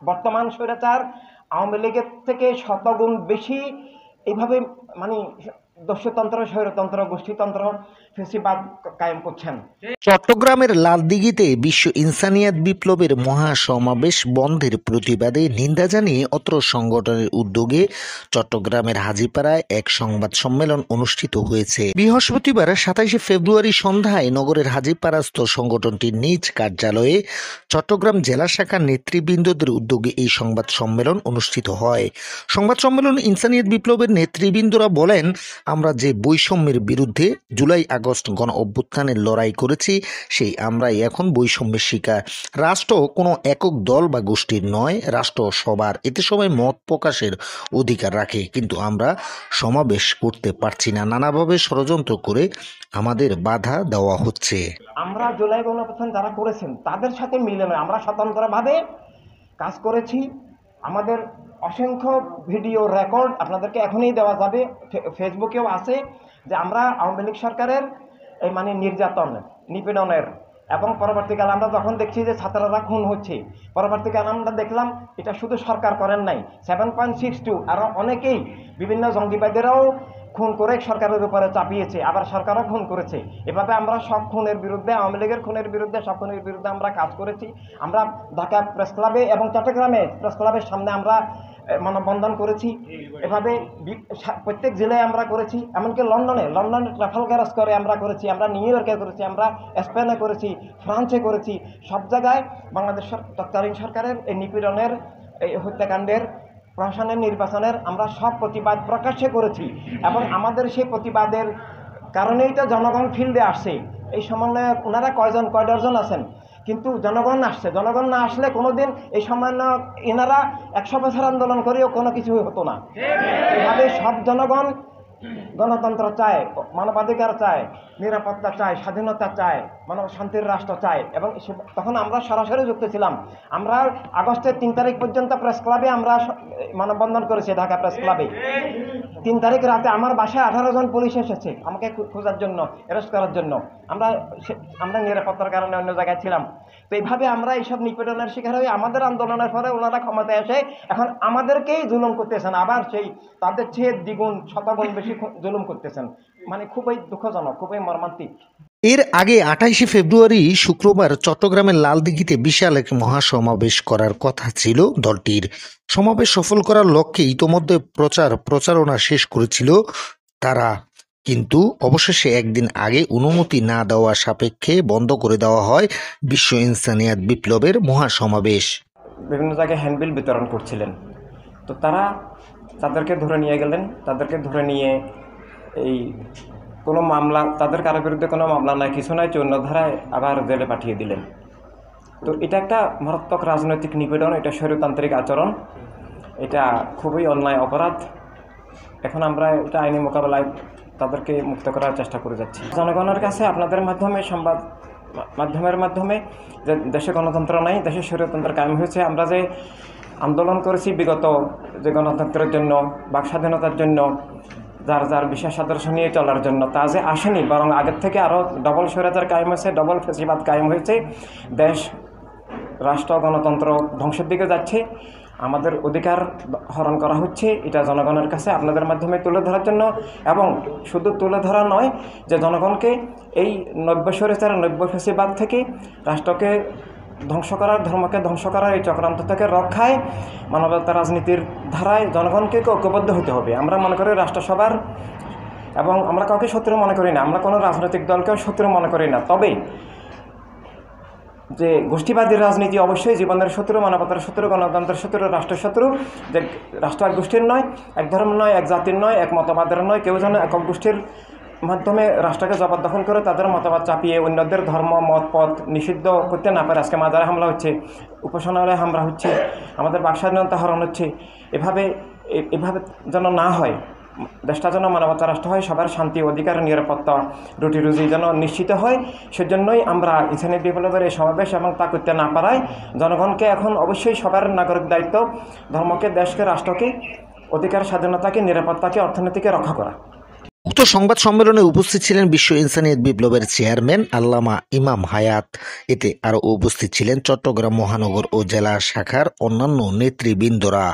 বর্তমান স্বৈরাচার আওয়ামী লীগের থেকে শতগুণ বেশি এইভাবে মানে দস্যুতন্ত্র, স্বৈরতন্ত্র, গোষ্ঠীতন্ত্র, ফেসিবাদ কায়েম করছেন। চট্টগ্রামের লালদিঘিতে বিশ্ব ইনসানিয়াত বিপ্লবের মহাসমাবেশ বন্ধের প্রতিবাদে নিন্দা জানিয়ে অত্র সংগঠনের উদ্যোগে চট্টগ্রামের হাজীপাড়ায় এক সংবাদ সম্মেলন অনুষ্ঠিত হয়েছে। বৃহস্পতিবার 27 ফেব্রুয়ারি সন্ধ্যায় নগরের হাজীপাড়াস্থ সংগঠনটির নিজ কার্যালয়ে চট্টগ্রাম জেলা শাখার নেতৃবৃন্দদের উদ্যোগে এই সংবাদ সম্মেলন অনুষ্ঠিত হয়। সংবাদ সম্মেলন ইনসানিয়াত বিপ্লবের নেতৃবৃন্দরা বলেন, আমরা যে বৈষম্যের বিরুদ্ধে জুলাই আগস্ট গণ অভ্যুত্থানের লড়াই করেছি, সেই আমরাই এখন বৈষম্যের শিকার। রাষ্ট্র কোনো একক দল বা গোষ্ঠীর নয়, রাষ্ট্র সবার, এতে সবাই মত প্রকাশের অধিকার রাখে, কিন্তু আমরা সমাবেশ করতে পারছি না, নানাভাবে ষড়যন্ত্র করে আমাদের বাধা দেওয়া হচ্ছে। আমরা জুলাই গণ অভ্যুত্থান যারা করেছেন তাদের সাথে মিলে নয়, আমরা স্বতন্ত্রভাবে কাজ করেছি। আমাদের অসংখ্য ভিডিও রেকর্ড আপনাদেরকে এখনই দেওয়া যাবে, ফেসবুকেও আছে, যে আমরা আওয়ামী লীগ সরকারের এই মানে নির্যাতন, নিপীড়নের, এবং পরবর্তীকালে আমরা যখন দেখছি যে ছাত্ররা খুন হচ্ছে, পরবর্তীকালে আমরা দেখলাম এটা শুধু সরকার করেন নাই, 7.62 আরও অনেকেই বিভিন্ন জঙ্গিবাদীরাও খুন করে সরকারের উপরে চাপিয়েছে, আবার সরকারও খুন করেছে। এভাবে আমরা সব খুনের বিরুদ্ধে, আওয়ামী লীগের খুনের বিরুদ্ধে, সব খুনের বিরুদ্ধে আমরা কাজ করেছি। আমরা ঢাকা প্রেস ক্লাবে এবং চট্টগ্রামে প্রেস ক্লাবের সামনে আমরা মানববন্ধন করেছি। এভাবে প্রত্যেক জেলায় আমরা করেছি, এমনকি লন্ডনে ট্রাফালগার স্কোয়ারে আমরা করেছি, আমরা নিউ ইয়র্কে করেছি, আমরা স্পেনে করেছি, ফ্রান্সে করেছি। সব জায়গায় বাংলাদেশ তৎকালীন সরকারের এই নিপীড়নের, এই হত্যাকাণ্ডের, প্রশাসনের, নির্বাচনের আমরা সব প্রতিবাদ প্রকাশ্যে করেছি। এবং আমাদের সেই প্রতিবাদের কারণেই তো জনগণ ফিল্ডে আসছে। এই সমন্বয়ক ওনারা কয় ডজন আছেন, কিন্তু জনগণ আসছে। জনগণ না আসলে কোনোদিন এই সমন্বয়ক এনারা 100 বছর আন্দোলন করেও কোনো কিছু হতো না। এভাবে সব জনগণ গণতন্ত্র চায়, মানবাধিকার চায়, নিরাপত্তা চায়, স্বাধীনতা চায়, মানব শান্তির রাষ্ট্র চায়। এবং তখন আমরা সরাসরি যুক্ত ছিলাম। আমরা আগস্টের 3 তারিখ পর্যন্ত প্রেস ক্লাবে আমরা মানববন্ধন করেছি, ঢাকা প্রেস ক্লাবে। 3 তারিখ রাতে আমার বাসায় 18 জন পুলিশ এসেছে আমাকে খোঁজার জন্য, অ্যারেস্ট করার জন্য। আমরা নিরাপত্তার কারণে অন্য জায়গায় ছিলাম। তো এইভাবে আমরা এইসব নিপীড়নের শিকার হয়ে আমাদের আন্দোলনের পরে ওনারা ক্ষমতায় এসে এখন আমাদেরকেই জুলুম করতেছেন, আবার সেই তাদের চেয়ে দ্বিগুণ শতগুণ বেশি জুলুম করতেছেন। মানে খুবই দুঃখজনক, খুবই মর্মান্তিক। এর আগে 28 ফেব্রুয়ারি শুক্রবার চট্টগ্রামের লালদিঘিতে বিশাল এক মহাসমাবেশ করার কথা ছিল দলটির। সমাবেশ সফল করার লক্ষ্যে ইতোমধ্যে প্রচারণা শেষ করেছিল তারা, কিন্তু অবশেষে একদিন আগে অনুমতি না দেওয়া সাপেক্ষে বন্ধ করে দেওয়া হয় বিশ্ব ইনসানিয়াত বিপ্লবের মহাসমাবেশ। বিভিন্ন জায়গায় হ্যান্ডবিল বিতরণ করছিলেন, তো তাদেরকে ধরে নিয়ে গেলেন। তাদেরকে ধরে নিয়ে এই কোনো মামলা, তাদের কারোর বিরুদ্ধে কোনো মামলা নাই, কিছু নাই, 54 ধারায় আবার জেলে পাঠিয়ে দিলেন। তো এটা একটা মারাত্মক রাজনৈতিক নিপীড়ন, এটা স্বৈরতান্ত্রিক আচরণ, এটা খুবই অন্যায় অপরাধ। এখন আমরা এটা আইনি মোকাবেলায় তাদেরকে মুক্ত করার চেষ্টা করে যাচ্ছি। জনগণের কাছে আপনাদের মাধ্যমে, সংবাদ মাধ্যমের মাধ্যমে, যে দেশে গণতন্ত্র নাই, দেশে স্বৈরতন্ত্র কায়েম হয়েছে। আমরা যে আন্দোলন করেছি বিগত, যে গণতন্ত্রের জন্য, বাক স্বাধীনতার জন্য, যার যার বিশেষ আদর্শ নিয়ে চলার জন্য, তা যে আসেনি, বরং আগের থেকে আরও ডবল স্বৈরাচার কায়েম হয়েছে, ডবল ফেসিবাদ কায়েম হয়েছে। দেশ, রাষ্ট্র, গণতন্ত্র ধ্বংসের দিকে যাচ্ছে। আমাদের অধিকার হরণ করা হচ্ছে। এটা জনগণের কাছে আপনাদের মাধ্যমে তুলে ধরার জন্য, এবং শুধু তুলে ধরা নয়, যে জনগণকে এই 90 স্বৈরাচার, 90 ফেসিবাদ থেকে, রাষ্ট্রকে ধ্বংস করার, ধর্মকে ধ্বংস করার এই চক্রান্ত থেকে রক্ষায় মানবতা রাজনীতির ধারায় জনগণকে ঐক্যবদ্ধ হতে হবে। আমরা মনে করি রাষ্ট্রসভার, এবং আমরা কাউকে শত্রু মনে করি না, আমরা কোনো রাজনৈতিক দলকেও শত্রু মনে করি না। তবে যে গোষ্ঠীবাদী রাজনীতি অবশ্যই জীবনের শত্রু, মানবতার শত্রু, গণতন্ত্রের শত্রু, রাষ্ট্রের শত্রু। যে রাষ্ট্র এক গোষ্ঠীর নয়, এক ধর্ম নয়, এক জাতির নয়, এক মতবাদের নয়। কেউ যেন একক গোষ্ঠীর মাধ্যমে রাষ্ট্রকে জবরদখল করে তাদের মতবাদ চাপিয়ে অন্যদের ধর্ম, মত, পথ নিষিদ্ধ করতে না পারে। আজকে মাজারে হামলা হচ্ছে, উপাসনালয়ে হামলা হচ্ছে, আমাদের বাক স্বাধীনতা হরণ হচ্ছে। এভাবে যেন না হয়। দেশটা যেন মানবতা রাষ্ট্র হয়, সবার শান্তি, অধিকার, নিরাপত্তা, রুটি রুজি যেন নিশ্চিত হয়, সেজন্যই আমরা ইনসানিয়াত বিপ্লবের এই সমাবেশ। এবং তা করতে না পারায় জনগণকে এখন অবশ্যই সবার নাগরিক দায়িত্ব ধর্মকে, দেশকে, রাষ্ট্রকে, অধিকার, স্বাধীনতাকে, নিরাপত্তাকে, অর্থনীতিকে রক্ষা করা। উক্ত সংবাদ সম্মেলনে উপস্থিত ছিলেন বিশ্ব ইনসানিয়ত বিপ্লবের চেয়ারম্যান আল্লামা ইমাম হায়াত। এতে আরও উপস্থিত ছিলেন চট্টগ্রাম মহানগর ও জেলা শাখার অন্যান্য নেতৃবৃন্দরা।